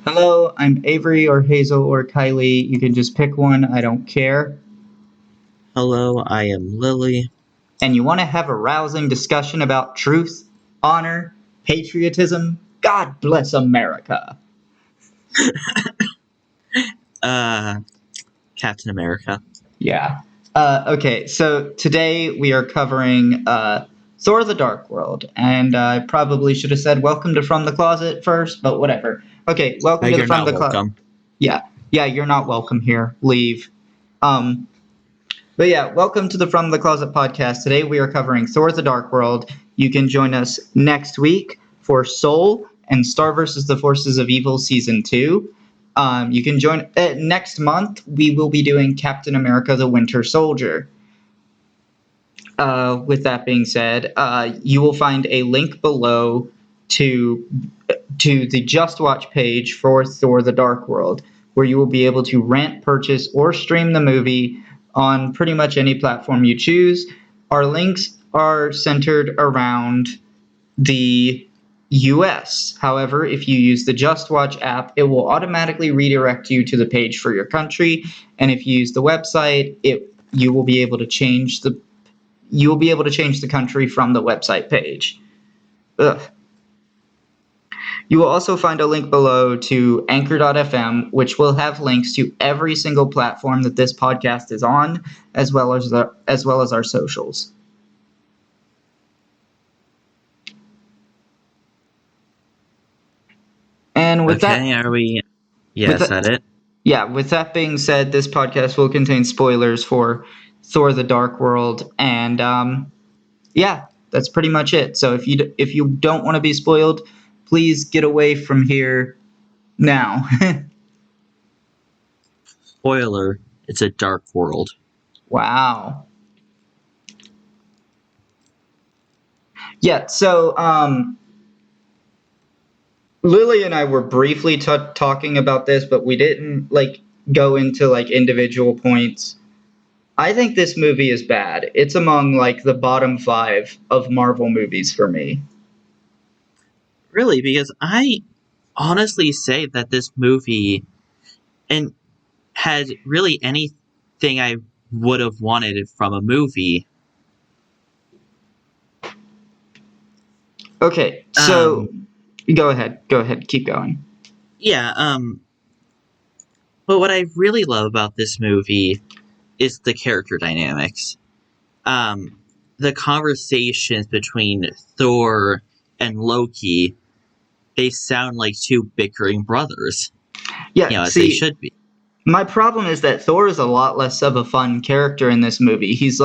Hello, I'm Avery or Hazel or Kylie. You can just pick one, I don't care. Hello, I am Lily. And you want to have a rousing discussion about truth, honor, patriotism? God bless America. Uh, Captain America. Yeah. Okay, so today we are covering Thor the Dark World. And I probably should have said welcome to From the Closet first, but whatever. Okay, welcome to the You're From not the Closet. welcome. Yeah, you're not welcome here. Leave. Um, But yeah, welcome to the From the Closet podcast. Today we are covering Thor the Dark World. You can join us next week for Soul and Star vs. the Forces of Evil Season 2. You can join next month. We will be doing Captain America the Winter Soldier. With that being said, you will find a link below to the Just Watch page for Thor the Dark World, where you will be able to rent, purchase, or stream the movie on pretty much any platform you choose. Our links are centered around the US. However, if you use the Just Watch app, it will automatically redirect you to the page for your country, and if you use the website, you will be able to change the country from the website page. Ugh. You will also find a link below to Anchor.fm, which will have links to every single platform that this podcast is on, as well as our socials. And with Okay, that, are we? Yeah, with is that it? with that being said, this podcast will contain spoilers for Thor: The Dark World, and yeah, that's pretty much it. So if you don't want to be spoiled, please get away from here now. Spoiler, it's a dark world. Wow. Yeah, so Lily and I were briefly talking about this, but we didn't go into individual points. I think this movie is bad. It's among the bottom 5 of Marvel movies for me. Really, because I honestly say that this movie and had really anything I would have wanted from a movie. Okay, so go ahead, keep going. Yeah, but what I really love about this movie is the character dynamics. The conversations between Thor and Loki, they sound like two bickering brothers. Yeah, As they see, should be. my problem is that Thor is a lot less of a fun character in this movie. He's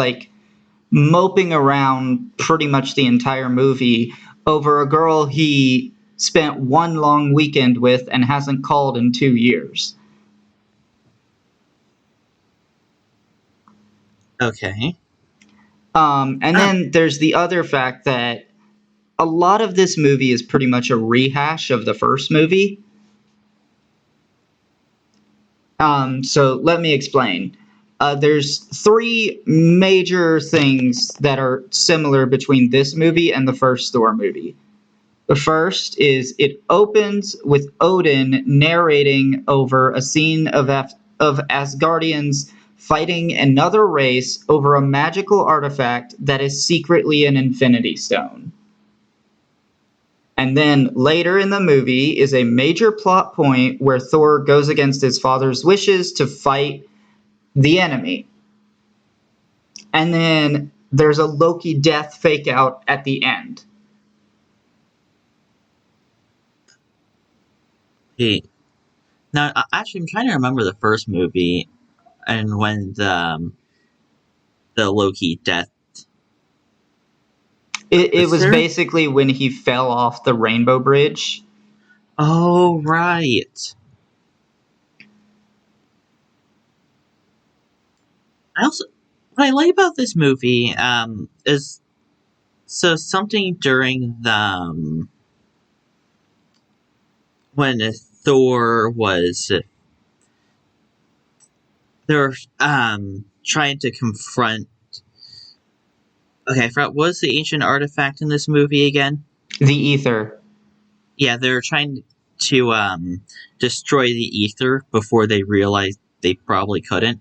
moping around pretty much the entire movie over a girl he spent one long weekend with and hasn't called in 2 years. Okay. And then there's the other fact that a lot of this movie is pretty much a rehash of the first movie. So let me explain. There's 3 major things that are similar between this movie and the first Thor movie. The first is it opens with Odin narrating over a scene of Asgardians fighting another race over a magical artifact that is secretly an Infinity Stone. And then later in the movie is a major plot point where Thor goes against his father's wishes to fight the enemy. And then there's a Loki death fake out at the end. Hey. Now, actually, I'm trying to remember the first movie and when the Loki death. It was basically when he fell off the Rainbow Bridge. Oh, right. What I like about this movie is something during the when Thor was they're trying to confront. Okay, I forgot, what was the ancient artifact in this movie again? The ether. Yeah, they're trying to destroy the ether before they realized they probably couldn't.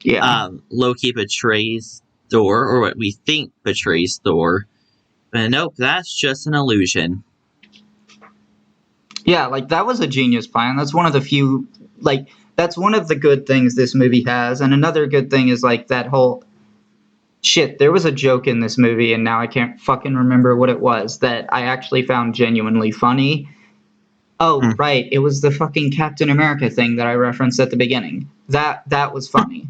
Yeah. Loki betrays Thor, or what we think betrays Thor. But nope, that's just an illusion. Yeah, like that was a genius plan. That's one of the few, like, that's one of the good things this movie has. And another good thing is like that whole shit. There was a joke in this movie, and now I can't fucking remember what it was that I actually found genuinely funny. Oh, Hmm. right, it was the fucking Captain America thing that I referenced at the beginning. That was funny.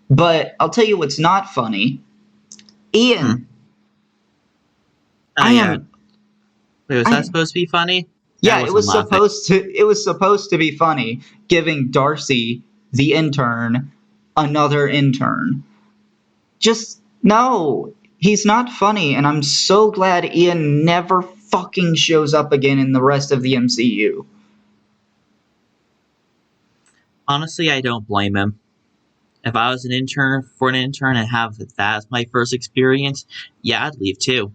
But I'll tell you what's not funny. Hmm. Ian, Oh I yeah. am Wait, was that I supposed to be funny? I yeah, wasn't laughing. it was supposed to be funny giving Darcy, the intern, another intern. Just no. He's not funny, and I'm so glad Ian never fucking shows up again in the rest of the MCU. Honestly, I don't blame him. If I was an intern for an intern and have that as my first experience, yeah, I'd leave too.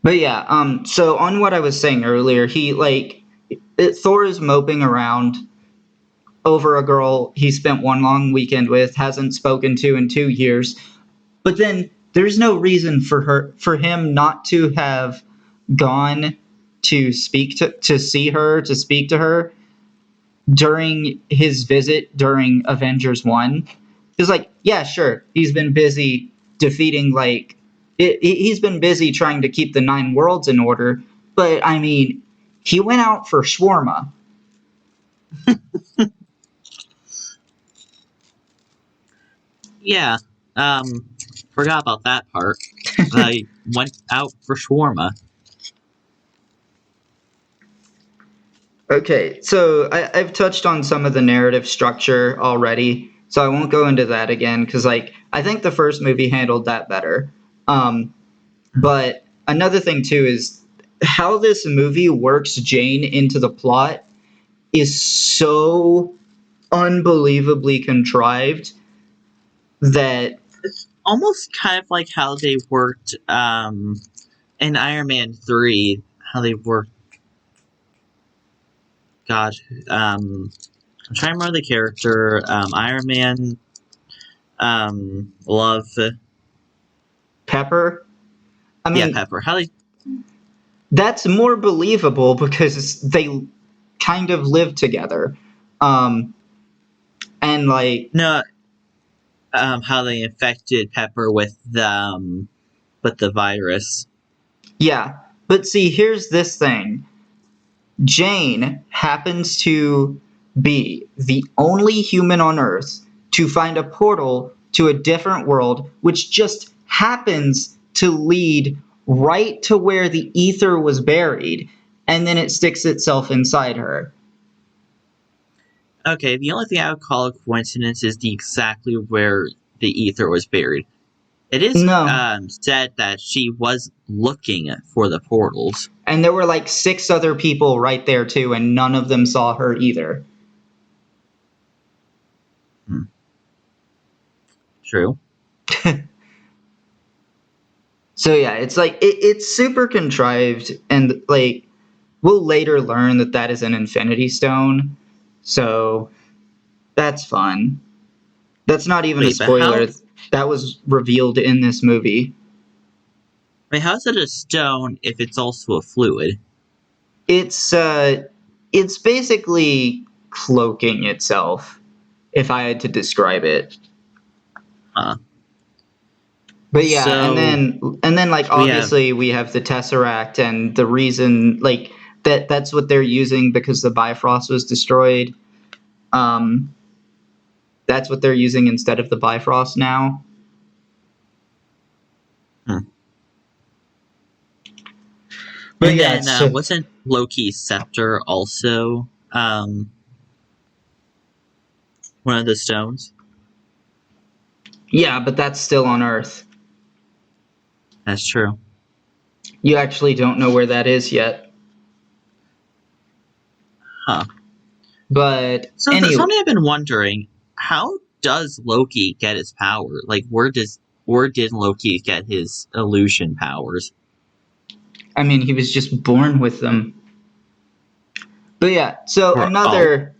But yeah, so on what I was saying earlier, Thor is moping around over a girl he spent one long weekend with, hasn't spoken to in 2 years. But then there's no reason for him not to have gone to see her, to speak to her during his visit during Avengers 1. He's like, yeah, sure. He's been busy defeating he's been busy trying to keep the nine worlds in order, but I mean, he went out for shawarma. Yeah, forgot about that part. I went out for shawarma. Okay, so I've touched on some of the narrative structure already, so I won't go into that again because, like, I think the first movie handled that better. Um, but another thing too is how this movie works Jane into the plot is so unbelievably contrived that It's almost kind of like how they worked in Iron Man 3, how they worked. God, I'm trying to remember the character. Iron Man, Love, Pepper. I yeah, mean, Pepper. How they that's more believable because they kind of live together. Um, and like, no, how they infected Pepper with the virus. yeah. But see, here's this thing. Jane happens to be the only human on Earth to find a portal to a different world, which just happens to lead right to where the ether was buried, and then it sticks itself inside her. Okay, the only thing I would call a coincidence is the exactly where the ether was buried. It is No. said that she was looking for the portals. And there were like six other people right there too, and none of them saw her either. Hmm. True. So yeah, it's like it's super contrived, and like we'll later learn that that is an Infinity Stone. So that's fun. That's not even a Wait, but how? spoiler. That was revealed in this movie. Wait, how is it a stone if it's also a fluid? It's uh it's basically cloaking itself, if I had to describe it. Huh. But yeah, So and then like we have. obviously we have the Tesseract, and the reason like that's what they're using because the Bifrost was destroyed. Um that's what they're using instead of the Bifrost now. Hmm. But And yeah, then so wasn't Loki's scepter also one of the stones? yeah, but that's still on Earth. That's true. You actually don't know where that is yet. Huh. But So anyway, something I've been wondering: how does Loki get his power? Like, where did Loki get his illusion powers? I mean, he was just born with them. But yeah, so Or all. another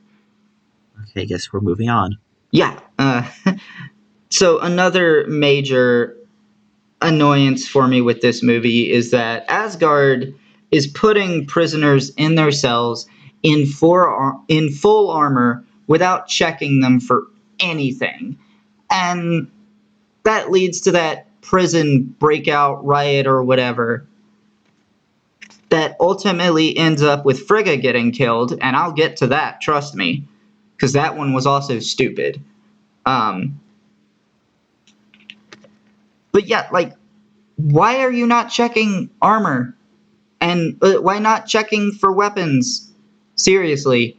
Okay, I guess we're moving on. yeah, so another major annoyance for me with this movie is that Asgard is putting prisoners in their cells in full armor without checking them for anything. And that leads to that prison breakout riot or whatever that ultimately ends up with Frigga getting killed, and I'll get to that, trust me, because that one was also stupid. Um, but yeah, like, why are you not checking armor? And why not checking for weapons? Seriously,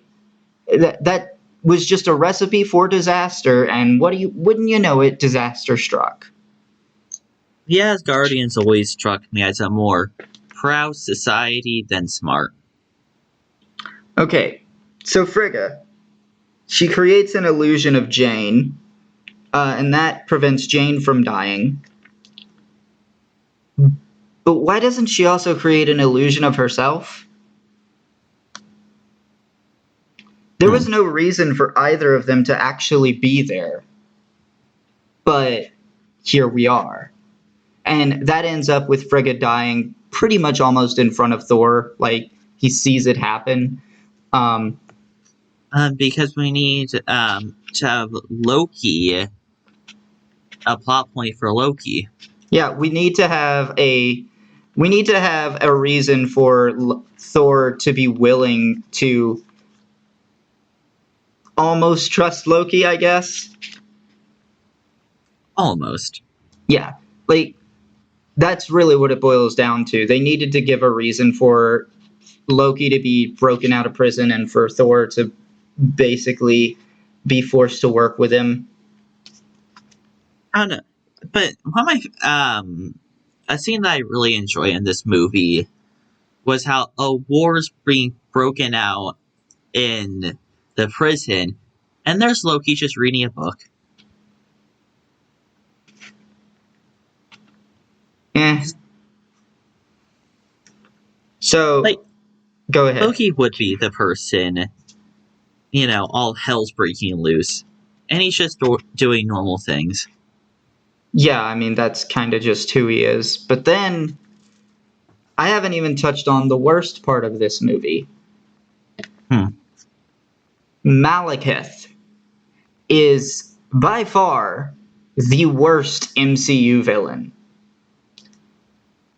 that was just a recipe for disaster, and wouldn't you know it, disaster struck. The Asgardians always struck me as a more proud society than smart. Okay, so Frigga, she creates an illusion of Jane, and that prevents Jane from dying. But why doesn't she also create an illusion of herself? There was Hmm. no reason for either of them to actually be there. But here we are. And that ends up with Frigga dying pretty much almost in front of Thor. Like, he sees it happen. Um, Because we need to have Loki, a plot point for Loki. yeah, we need to have a reason for Thor to be willing to almost trust Loki, I guess. Almost. Yeah, like that's really what it boils down to. They needed to give a reason for Loki to be broken out of prison and for Thor to basically be forced to work with him. I don't know. But one of my a scene that I really enjoy in this movie was how a war's being broken out in the prison, and there's Loki just reading a book. Eh. So Like, go ahead. Loki would be the person, all hell's breaking loose, and he's just doing normal things. Yeah, I mean that's kind of just who he is. But then I haven't even touched on the worst part of this movie. Hmm. Malekith is by far the worst MCU villain.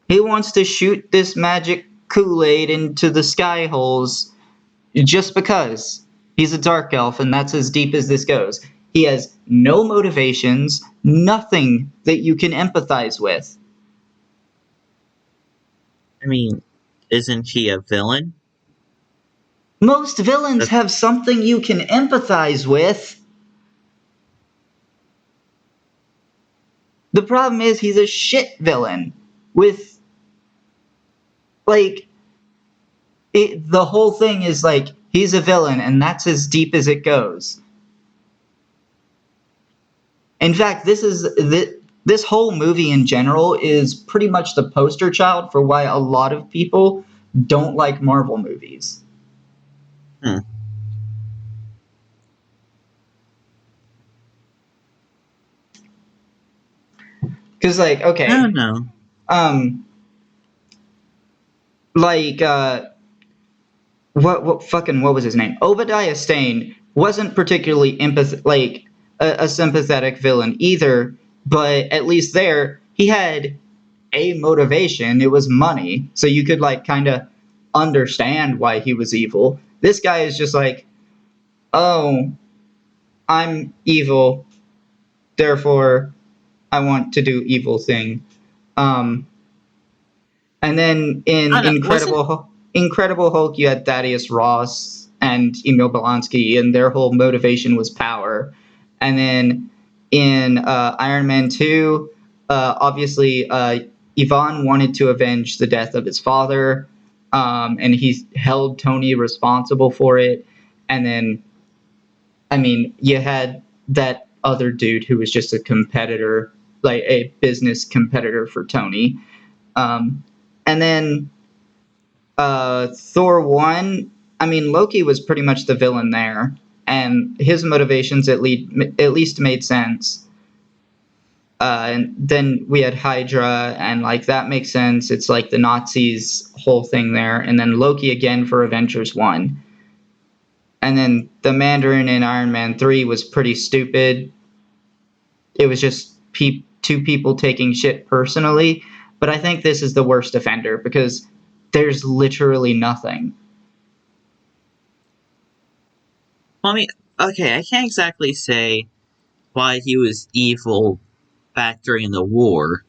He wants to shoot this magic Kool-Aid into the sky holes just because. He's a dark elf, and that's as deep as this goes. He has no motivations, nothing that you can empathize with. I mean, isn't he a villain? Most villains That's, have something you can empathize with. The problem is he's a shit villain with like the whole thing is like he's a villain and that's as deep as it goes. In fact, this whole movie in general is pretty much the poster child for why a lot of people don't like Marvel movies. hmm. Cuz like I okay, don't know. um like what was his name? Obadiah Stane wasn't particularly a sympathetic villain either, but at least there he had a motivation. It was money, so you could like kind of understand why he was evil. This guy is just like, oh, I'm evil, therefore I want to do evil thing. Um, And then I in don't know. Wasn't Incredible Hulk, you had Thaddeus Ross and Emil Blonsky, and their whole motivation was power. And then in Iron Man 2, obviously, Yvonne wanted to avenge the death of his father, and he held Tony responsible for it. And then, I mean, you had that other dude who was just a competitor, like a business competitor for Tony. Um, and then Thor 1. I mean, Loki was pretty much the villain there, and his motivations at least made sense. And then we had Hydra, and like that makes sense. It's like the Nazis' whole thing there, and then Loki again for Avengers 1. And then the Mandarin in Iron Man 3 was pretty stupid. It was just two people taking shit personally. But I think this is the worst offender because there's literally nothing. Well, I mean, okay, I can't exactly say why he was evil back during the war,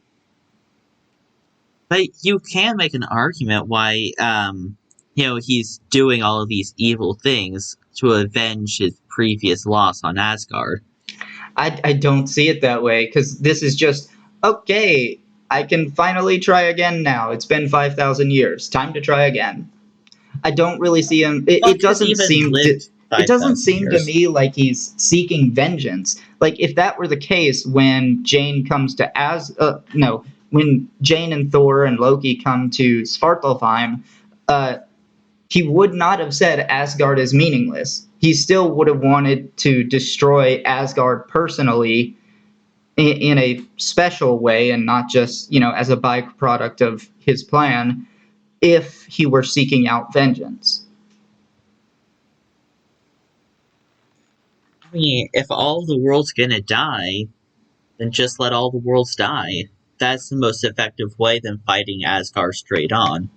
but you can make an argument why, he's doing all of these evil things to avenge his previous loss on Asgard. I don't see it that way because this is just, okay, I can finally try again now. It's been 5,000 years. Time to try again. I don't really see him. It doesn't seem. It doesn't seem to me like he's seeking vengeance. Like if that were the case, when Jane comes to when Jane and Thor and Loki come to Svartalfheim, he would not have said Asgard is meaningless. He still would have wanted to destroy Asgard personally in a special way and not just, as a byproduct of his plan if he were seeking out vengeance. I mean, if all the world's gonna die, then just let all the worlds die. That's the most effective way than fighting Asgard straight on.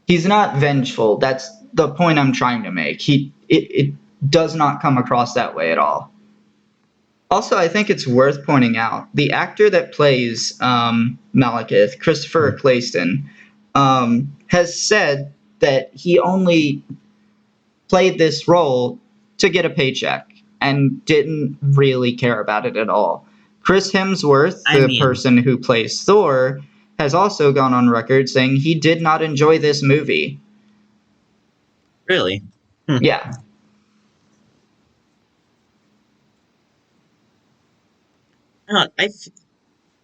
He's not vengeful. That's the point I'm trying to make. It does not come across that way at all. Also, I think it's worth pointing out the actor that plays Malekith, Christopher Eccleston, has said that he only played this role to get a paycheck and didn't really care about it at all. Chris Hemsworth, the person who plays Thor, has also gone on record saying he did not enjoy this movie. Really? Yeah.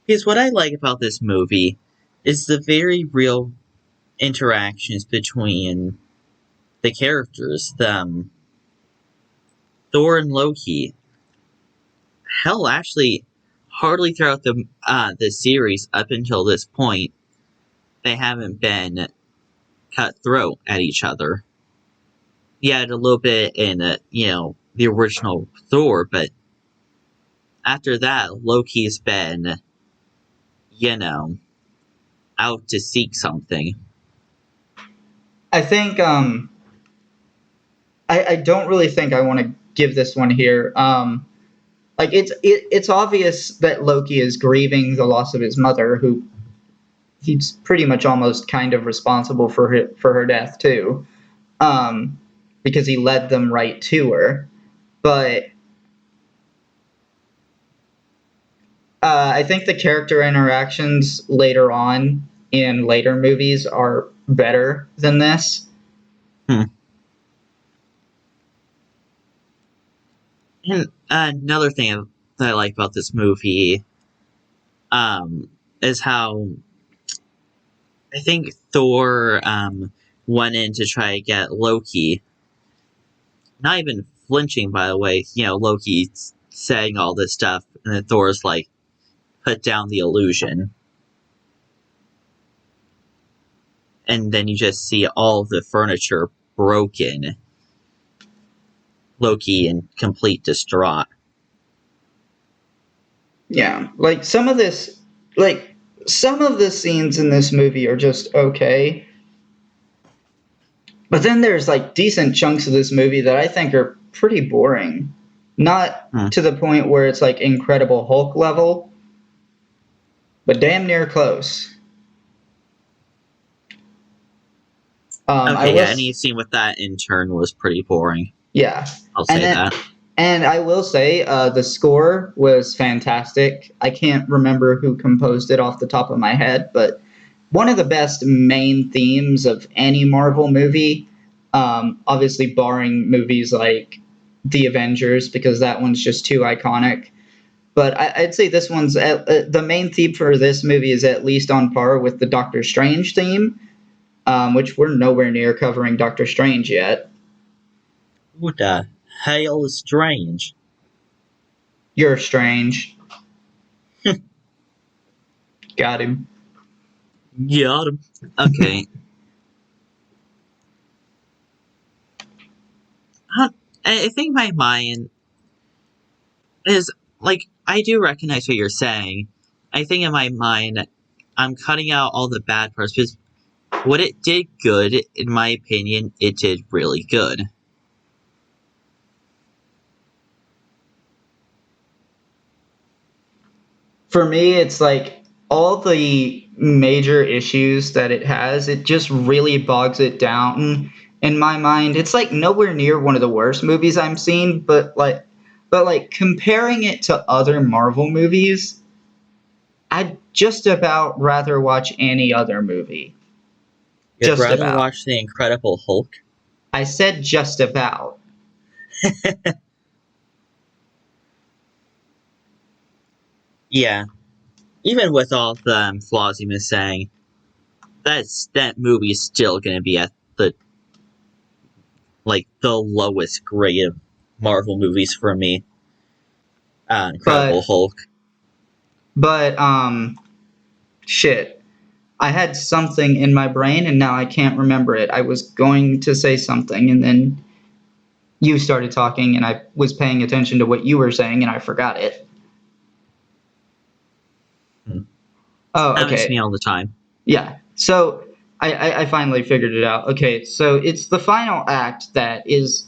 Because what I like about this movie is the very real interactions between the characters, Thor and Loki. Hell, actually, hardly throughout the series up until this point, they haven't been cutthroat at each other. Yeah, a little bit in the original Thor, but after that, Loki's been out to seek something. I think I don't really think I want to give this one here. Like it's obvious that Loki is grieving the loss of his mother, who he's pretty much almost kind of responsible for her death too, because he led them right to her. But I think the character interactions later on in later movies are better than this. And another thing that I like about this movie is how I think Thor went in to try to get Loki. Not even flinching, by the way. Loki saying all this stuff, and then Thor's like, put down the illusion. And then you just see all the furniture broken. Loki in complete distraught. Yeah, like some of the scenes in this movie are just okay. But then there's like decent chunks of this movie that I think are pretty boring. Not to the point where it's like Incredible Hulk level, but damn near close. Any scene with that intern was pretty boring. Yeah. I'll say that. And I will say the score was fantastic. I can't remember who composed it off the top of my head, but one of the best main themes of any Marvel movie, obviously barring movies like The Avengers, because that one's just too iconic. But I'd say this one's the main theme for this movie is at least on par with the Doctor Strange theme. which we're nowhere near covering Doctor Strange yet. What the hell is strange? You're strange. Got him. Got him. Okay. I I think my mind is like I do recognize what you're saying. I think in my mind, I'm cutting out all the bad parts because what it did good, in my opinion, it did really good. For me, it's like all the major issues that it has, it just really bogs it down in my mind. It's like nowhere near one of the worst movies I've seen, but like comparing it to other Marvel movies, I'd just about rather watch any other movie. You'd Just rather about. watch The Incredible Hulk? I said just about. Yeah. Even with all the flaws you was saying, that movie is still gonna be at the lowest grade of Marvel movies for me. Incredible But Hulk. but shit. I had something in my brain and now I can't remember it. I was going to say something and then you started talking and I was paying attention to what you were saying and I forgot it. Hmm. Oh, Happens to me okay. all the time. Yeah. So I finally figured it out. Okay, so it's the final act that is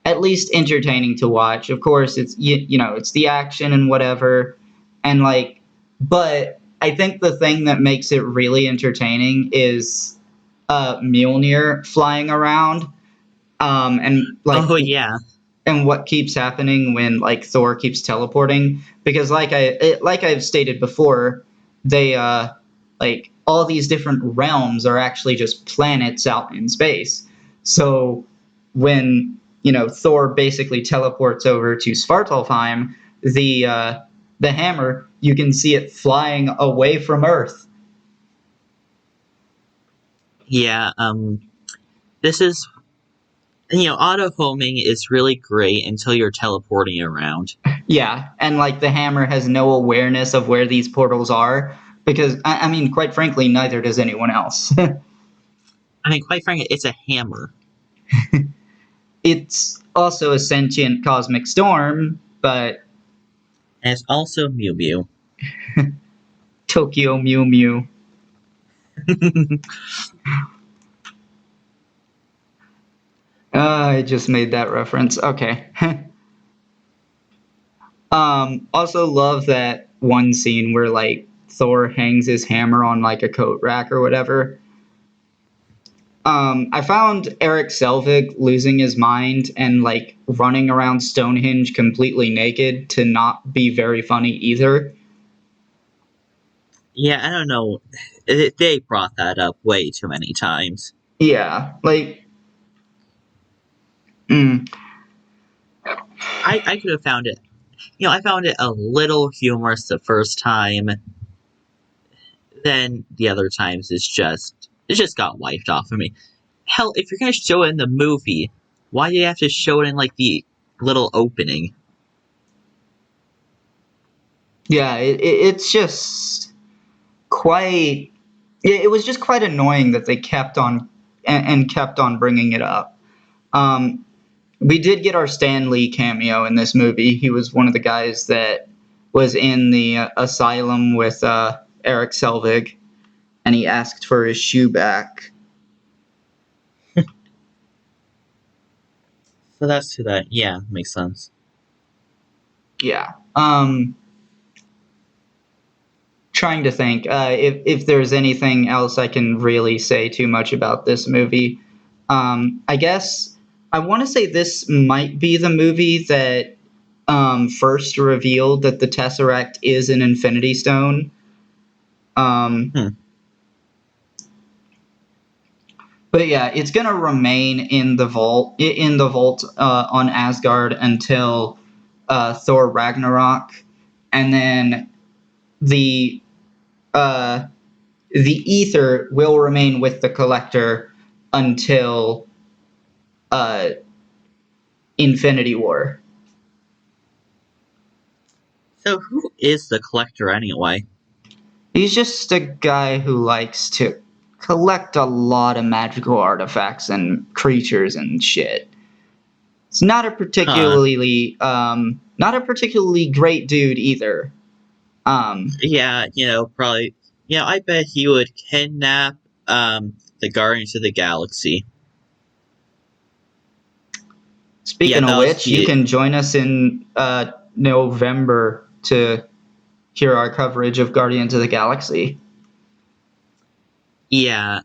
at least entertaining to watch. Of course, it's the action and whatever, and like, but I think the thing that makes it really entertaining is Mjolnir flying around, and like Oh yeah. and what keeps happening when like Thor keeps teleporting because like I've stated before, they like all these different realms are actually just planets out in space. So when Thor basically teleports over to Svartalfheim, the hammer, you can see it flying away from Earth. Yeah, this is auto homing is really great until you're teleporting around. Yeah, and like the hammer has no awareness of where these portals are because I mean, quite frankly, neither does anyone else. I mean, quite frankly, it's a hammer. It's also a sentient cosmic storm, but And it's also Mew Mew. Tokyo Mew Mew. I just made that reference. Okay. Also love that one scene where like Thor hangs his hammer on like a coat rack or whatever. I found Eric Selvig losing his mind and like running around Stonehenge completely naked to not be very funny either. Yeah, I don't know. They brought that up way too many times. Yeah, like, mm, I could have found it. I found it a little humorous the first time. Then the other times it just got wiped off of me. Hell, if you're gonna show it in the movie, why do you have to show it in like the little opening? yeah, it's just quite. It was just quite annoying that they kept on and kept on bringing it up. Um, we did get our Stan Lee cameo in this movie. He was one of the guys that was in the asylum with Eric Selvig, and he asked for his shoe back. So that's to that. Yeah, makes sense. Yeah. Trying to think if there's anything else I can really say too much about this movie. I guess I want to say this might be the movie that first revealed that the Tesseract is an Infinity Stone. Um, Hmm. but yeah, it's gonna remain in the vault on Asgard until Thor Ragnarok, and then the uh, the ether will remain with the collector until uh, Infinity War. So who is the collector anyway? He's just a guy who likes to collect a lot of magical artifacts and creatures and shit. It's Huh. not a particularly great dude either. Yeah, probably. I bet he would kidnap the Guardians of the Galaxy. Yeah, Speaking of that was which, you the can join us in November to hear our coverage of Guardians of the Galaxy. yeah.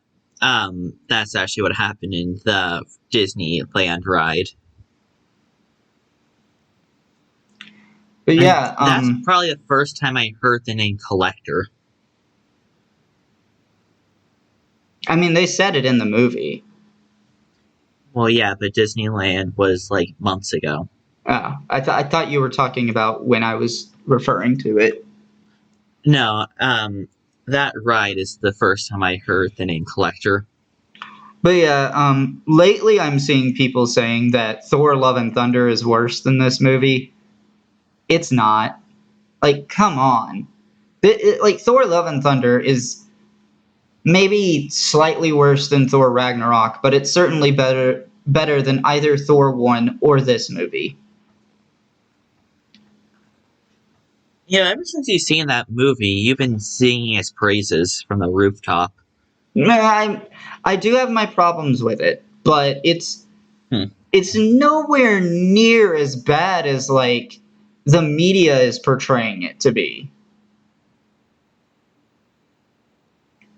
That's actually what happened in the Disneyland ride. But And yeah, that's probably the first time I heard the name Collector. I mean, they said it in the movie. Well, yeah, but Disneyland was like months ago. Oh, I thought you were talking about when I was referring to it. No, that ride is the first time I heard the name Collector. But yeah, lately I'm seeing people saying that Thor: Love and Thunder is worse than this movie. It's not. Like, come on. Like, Thor: Love and Thunder is maybe slightly worse than Thor: Ragnarok, but it's certainly better than either Thor 1 or this movie. Ever since you've seen that movie, you've been singing its praises from the rooftop. I do have my problems with it, but Hmm. it's nowhere near as bad as like the media is portraying it to be.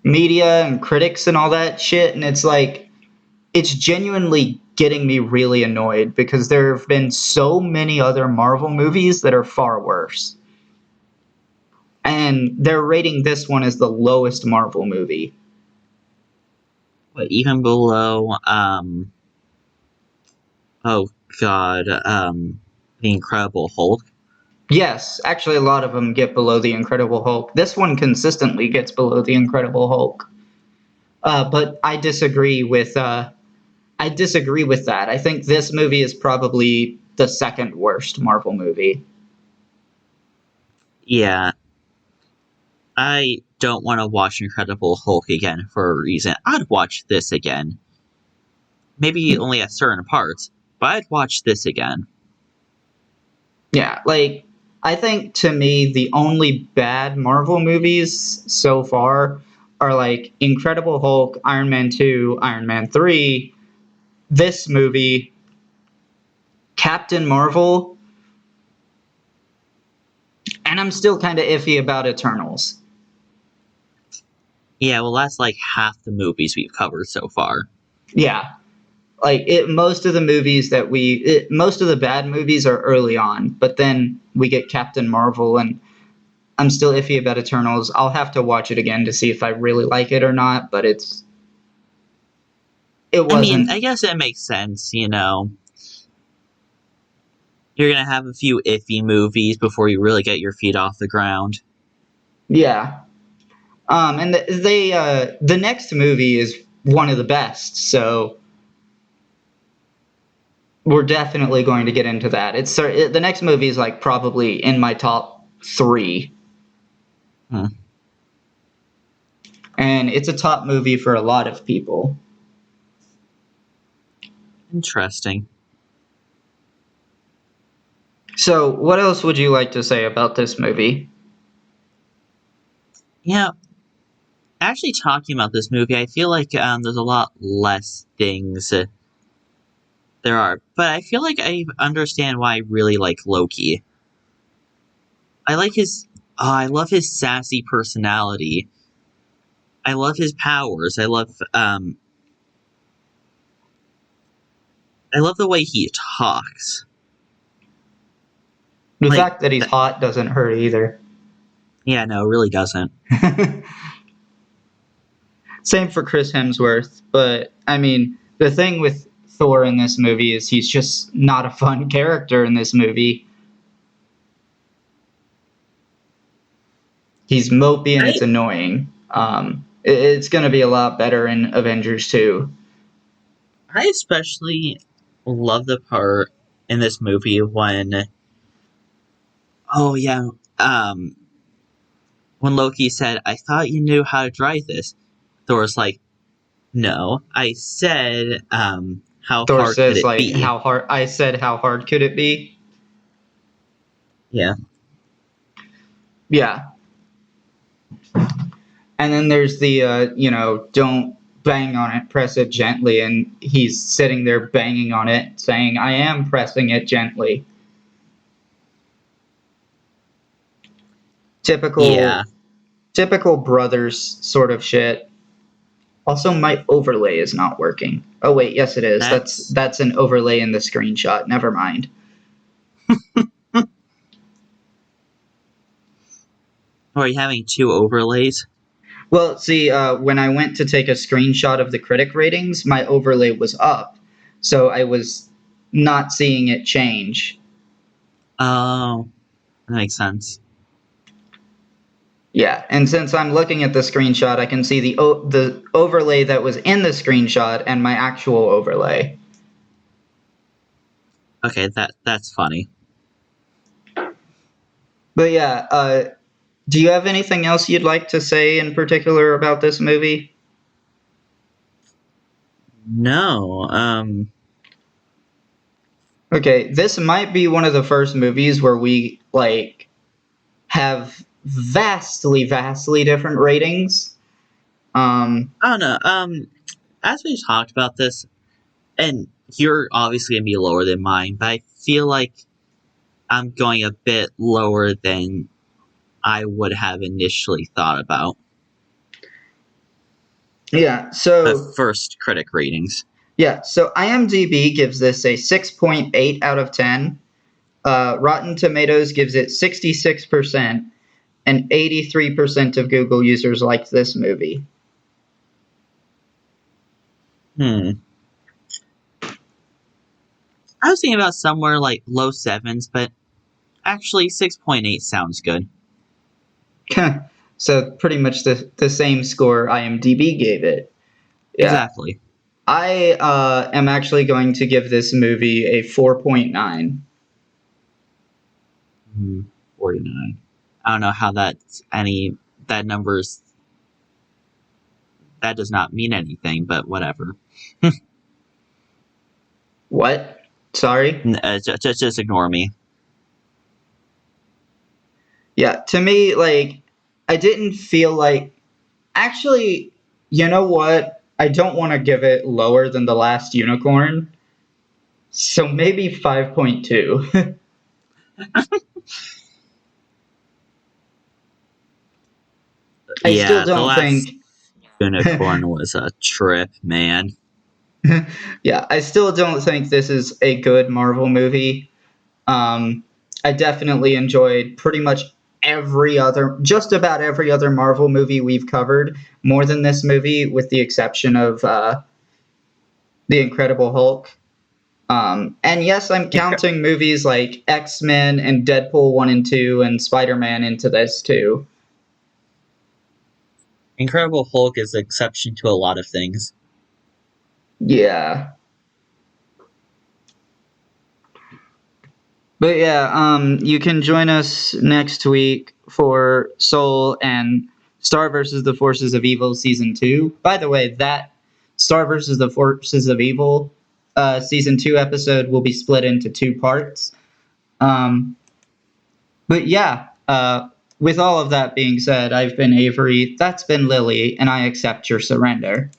Media and critics and all that shit, and it's like it's genuinely getting me really annoyed because there have been so many other Marvel movies that are far worse. And they're rating this one as the lowest Marvel movie. But even below, oh god, the Incredible Hulk. Yes, actually, a lot of them get below the Incredible Hulk. This one consistently gets below the Incredible Hulk. But I disagree with that. I think this movie is probably the second worst Marvel movie. Yeah, I don't want to watch Incredible Hulk again for a reason. I'd watch this again. Maybe only at certain parts, but I'd watch this again. Yeah, like I think to me the only bad Marvel movies so far are like Incredible Hulk, Iron Man 2, Iron Man 3, this movie, Captain Marvel, and I'm still kind of iffy about Eternals. Yeah, well, that's like half the movies we've covered so far. Yeah. Like most of the bad movies are early on, but then we get Captain Marvel and I'm still iffy about Eternals. I'll have to watch it again to see if I really like it or not, but it I mean, wasn't. I guess it makes sense, You're gonna have a few iffy movies before you really get your feet off the ground. Yeah. And the next movie is one of the best, so we're definitely going to get into that. The next movie is like probably in my top 3, Hmm. and it's a top movie for a lot of people. Interesting. So, what else would you like to say about this movie? Yeah, actually talking about this movie, I feel like there's a lot less things there are, but I feel like I understand why I really like Loki. I like I love his sassy personality. I love his powers. I love the way he talks. The Like, fact that he's hot doesn't hurt either. yeah, no, it really doesn't. Same for Chris Hemsworth, but I mean, the thing with Thor in this movie is he's just not a fun character in this movie. He's mopey and it's I annoying. It's going to be a lot better in Avengers 2. I especially love the part in this movie when, oh yeah, um, when Loki said, "I thought you knew how to drive this." Thor's like, "No, I said, how Thor hard could says, it like, be?" how hard could it be? Yeah, Yeah. And then there's the, don't bang on it, press it gently. And he's sitting there banging on it, saying, I am pressing it gently. yeah, Typical, typical brothers sort of shit. Also, my overlay is not working. Oh, wait, yes, it is. that's. That's an overlay in the screenshot. Never mind. Are you having two overlays? Well, see, when I went to take a screenshot of the critic ratings, my overlay was up. So I was not seeing it change. Oh, that makes sense. Yeah, and since I'm looking at the screenshot, I can see the overlay that was in the screenshot and my actual overlay. Okay, that's funny. But yeah, do you have anything else you'd like to say in particular about this movie? No, Okay, this might be one of the first movies where we like have vastly different ratings. I don't know. As we talked about this, and you're obviously gonna be lower than mine, but I feel like I'm going a bit lower than I would have initially thought about Yeah, the so first critic ratings. IMDb gives this a 6.8 out of 10. Rotten Tomatoes gives it 66%, and 83% of Google users liked this movie. Hmm. I was thinking about somewhere like low sevens, but actually 6.8 sounds good. So pretty much the same score IMDb gave it. Yeah. Exactly. I am actually going to give this movie a 4.9. 49. I don't know how that number's, that does not mean anything, but whatever. What? Sorry? Just ignore me. Yeah, to me, like, I didn't feel like. Actually, you know what? I don't want to give it lower than The Last Unicorn. So maybe 5.2. I still Yeah, the don't last think. unicorn was a trip, man. Yeah, I still don't think this is a good Marvel movie. Um, I definitely enjoyed pretty much just about every other Marvel movie we've covered more than this movie, with the exception of The Incredible Hulk. And yes, I'm Incre- counting movies like X-Men and Deadpool 1 and 2 and Spider-Man into this too. Incredible Hulk is an exception to a lot of things. Yeah. But yeah, you can join us next week for Soul and Star versus the Forces of Evil Season 2. By the way, that Star versus the Forces of Evil Season 2 episode will be split into two parts. Um, but yeah, with all of that being said, I've been Avery, that's been Lily, and I accept your surrender.